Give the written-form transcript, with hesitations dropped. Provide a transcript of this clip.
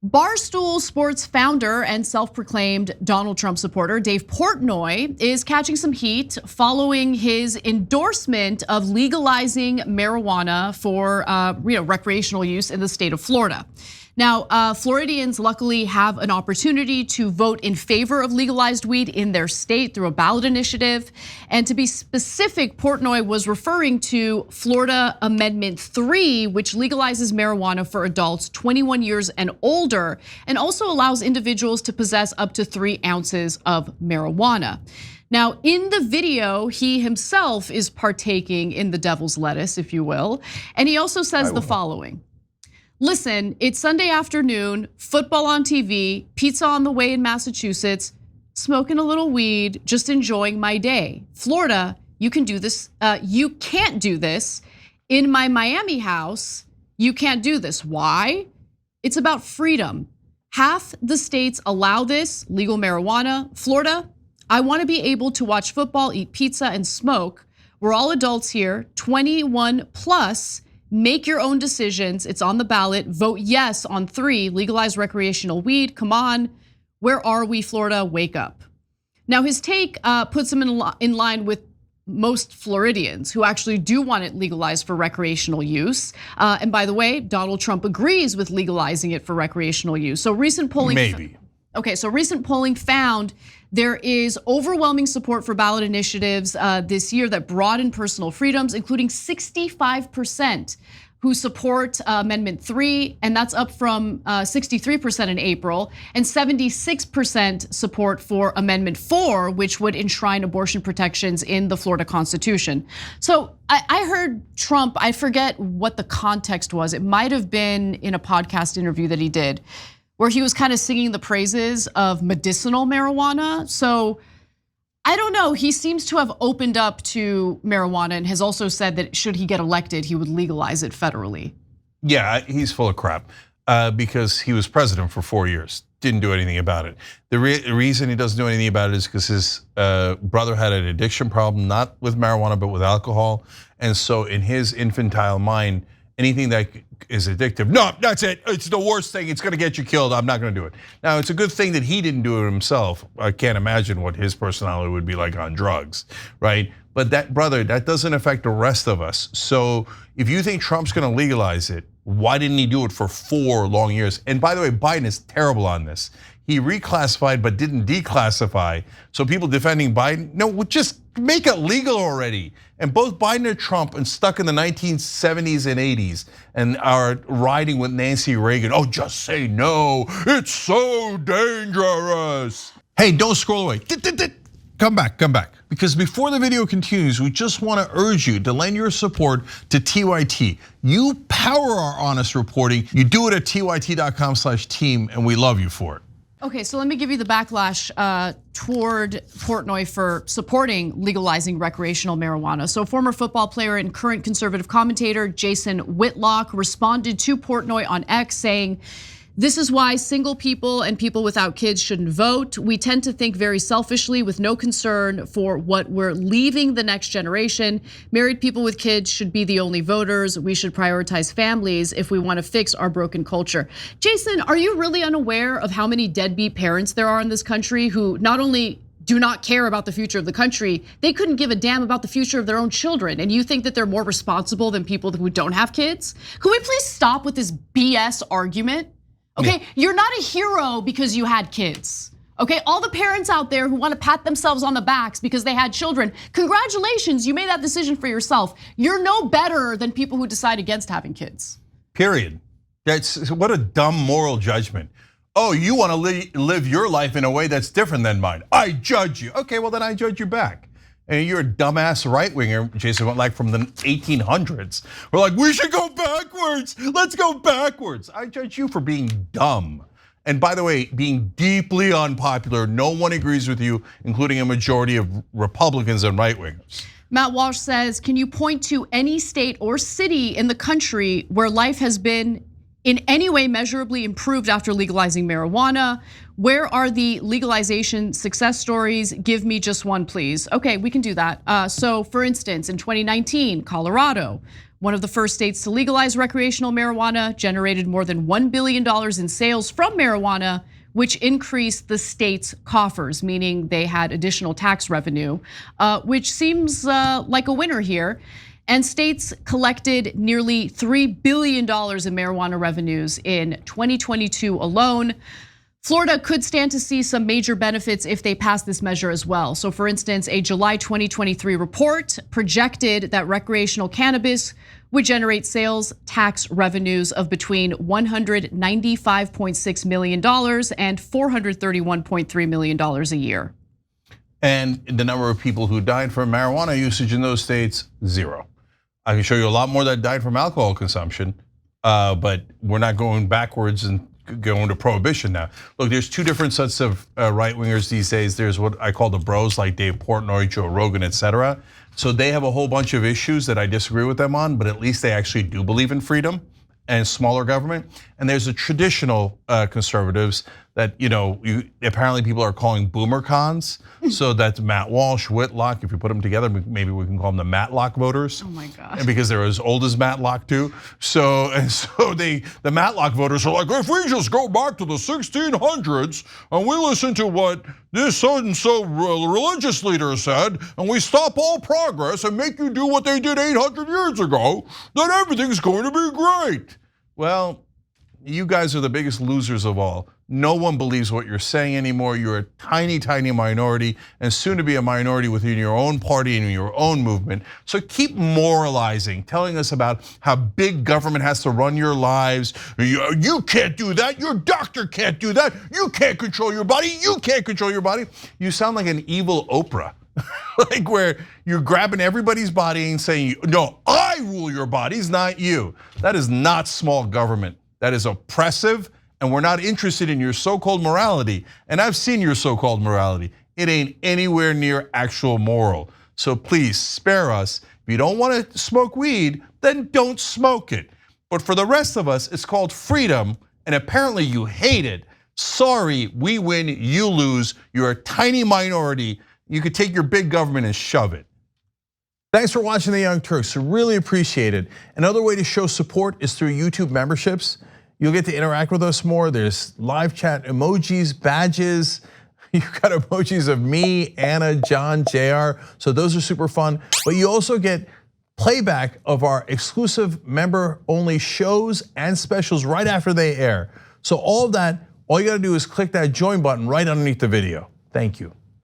Barstool Sports founder and self-proclaimed Donald Trump supporter Dave Portnoy is catching some heat following his endorsement of legalizing marijuana for recreational use in the state of Florida. Now, Floridians luckily have an opportunity to vote in favor of legalized weed in their state through a ballot initiative. And to be specific, Portnoy was referring to Florida Amendment 3, which legalizes marijuana for adults 21 years and older, and also allows individuals to possess up to 3 ounces of marijuana. Now, in the video, he himself is partaking in the devil's lettuce, if you will, and he also says the following. Listen, it's Sunday afternoon, football on TV, pizza on the way in Massachusetts, smoking a little weed, just enjoying my day. Florida, you can do this. You can't do this. In my Miami house, you can't do this. Why? It's about freedom. Half the states allow this, legal marijuana. Florida, I want to be able to watch football, eat pizza, and smoke. We're all adults here, 21 plus. Make your own decisions. It's on the ballot. Vote yes on 3, legalize recreational weed. Come on, where are we, Florida? Wake up. Now his take puts him in line with most Floridians who actually do want it legalized for recreational use. And by the way, Donald Trump agrees with legalizing it for recreational use. So recent polling, recent polling found there is overwhelming support for ballot initiatives this year that broaden personal freedoms, including 65% who support Amendment 3, and that's up from 63% in April, and 76% support for Amendment 4, which would enshrine abortion protections in the Florida Constitution. So I heard Trump, I forget what the context was. It might have been in a podcast interview that he did, where he was kind of singing the praises of medicinal marijuana. So I don't know, he seems to have opened up to marijuana and has also said that should he get elected, he would legalize it federally. Yeah, he's full of crap because he was president for 4 years, didn't do anything about it. The reason he doesn't do anything about it is because his brother had an addiction problem, not with marijuana, but with alcohol. And so in his infantile mind, anything that is addictive, no, that's it. It's the worst thing. It's gonna get you killed. I'm not gonna do it. Now, it's a good thing that he didn't do it himself. I can't imagine what his personality would be like on drugs, right? But that, brother, that doesn't affect the rest of us. So if you think Trump's gonna legalize it, why didn't he do it for 4 long years? And by the way, Biden is terrible on this. He reclassified but didn't declassify. So people defending Biden, no, just make it legal already. And both Biden and Trump are stuck in the 1970s and 80s and are riding with Nancy Reagan. Oh, just say no, it's so dangerous. Hey, don't scroll away. Come back. Because before the video continues, we just want to urge you to lend your support to TYT. You power our honest reporting. You do it at tyt.com/team, and we love you for it. Okay, so let me give you the backlash toward Portnoy for supporting legalizing recreational marijuana. So former football player and current conservative commentator Jason Whitlock responded to Portnoy on X saying, "This is why single people and people without kids shouldn't vote. We tend to think very selfishly with no concern for what we're leaving the next generation. Married people with kids should be the only voters. We should prioritize families if we want to fix our broken culture." Jason, are you really unaware of how many deadbeat parents there are in this country who not only do not care about the future of the country, they couldn't give a damn about the future of their own children, and you think that they're more responsible than people who don't have kids? Could we please stop with this BS argument? Okay, you're not a hero because you had kids. Okay, all the parents out there who want to pat themselves on the backs because they had children, congratulations, you made that decision for yourself. You're no better than people who decide against having kids. Period. That's what a dumb moral judgment. Oh, you want to live your life in a way that's different than mine. I judge you. Okay, well then I judge you back. And you're a dumbass right-winger, Jason, like from the 1800s. We're like, we should go backwards. Let's go backwards. I judge you for being dumb. And by the way, being deeply unpopular. No one agrees with you, including a majority of Republicans and right-wingers. Matt Walsh says, can you point to any state or city in the country where life has been in any way measurably improved after legalizing marijuana? Where are the legalization success stories? Give me just one, please. Okay, we can do that. So for instance, in 2019, Colorado, one of the first states to legalize recreational marijuana, generated more than $1 billion in sales from marijuana, which increased the state's coffers, meaning they had additional tax revenue, which seems like a winner here. And states collected nearly $3 billion in marijuana revenues in 2022 alone. Florida could stand to see some major benefits if they pass this measure as well. So for instance, a July 2023 report projected that recreational cannabis would generate sales tax revenues of between $195.6 million and $431.3 million a year. And the number of people who died from marijuana usage in those states, 0. I can show you a lot more that died from alcohol consumption, but we're not going backwards and going to prohibition now. Look, there's two different sets of right-wingers these days. There's what I call the bros, like Dave Portnoy, Joe Rogan, etc. So they have a whole bunch of issues that I disagree with them on, but at least they actually do believe in freedom and smaller government. And there's the traditional conservatives that apparently people are calling boomer cons. So that's Matt Walsh, Whitlock. If you put them together, maybe we can call them the Matlock voters. Oh my God! And because they're as old as Matlock too. So the Matlock voters are like, if we just go back to the 1600s and we listen to what this so and so religious leader said, and we stop all progress and make you do what they did 800 years ago, then everything's going to be great. Well, you guys are the biggest losers of all. No one believes what you're saying anymore. You're a tiny, tiny minority, and soon to be a minority within your own party and your own movement. So keep moralizing, telling us about how big government has to run your lives. You can't do that. Your doctor can't do that. You can't control your body. You can't control your body. You sound like an evil Oprah. Like where you're grabbing everybody's body and saying, no, I rule your bodies, not you. That is not small government. That is oppressive, and we're not interested in your so-called morality. And I've seen your so-called morality. It ain't anywhere near actual moral. So please spare us. If you don't want to smoke weed, then don't smoke it. But for the rest of us, it's called freedom, and apparently you hate it. Sorry, we win, you lose. You're a tiny minority. You could take your big government and shove it. Thanks for watching The Young Turks, really appreciate it. Another way to show support is through YouTube memberships. You'll get to interact with us more. There's live chat emojis, badges. You've got emojis of me, Anna, John, JR. So those are super fun. But you also get playback of our exclusive member-only shows and specials right after they air. So all of that, all you gotta do is click that join button right underneath the video. Thank you.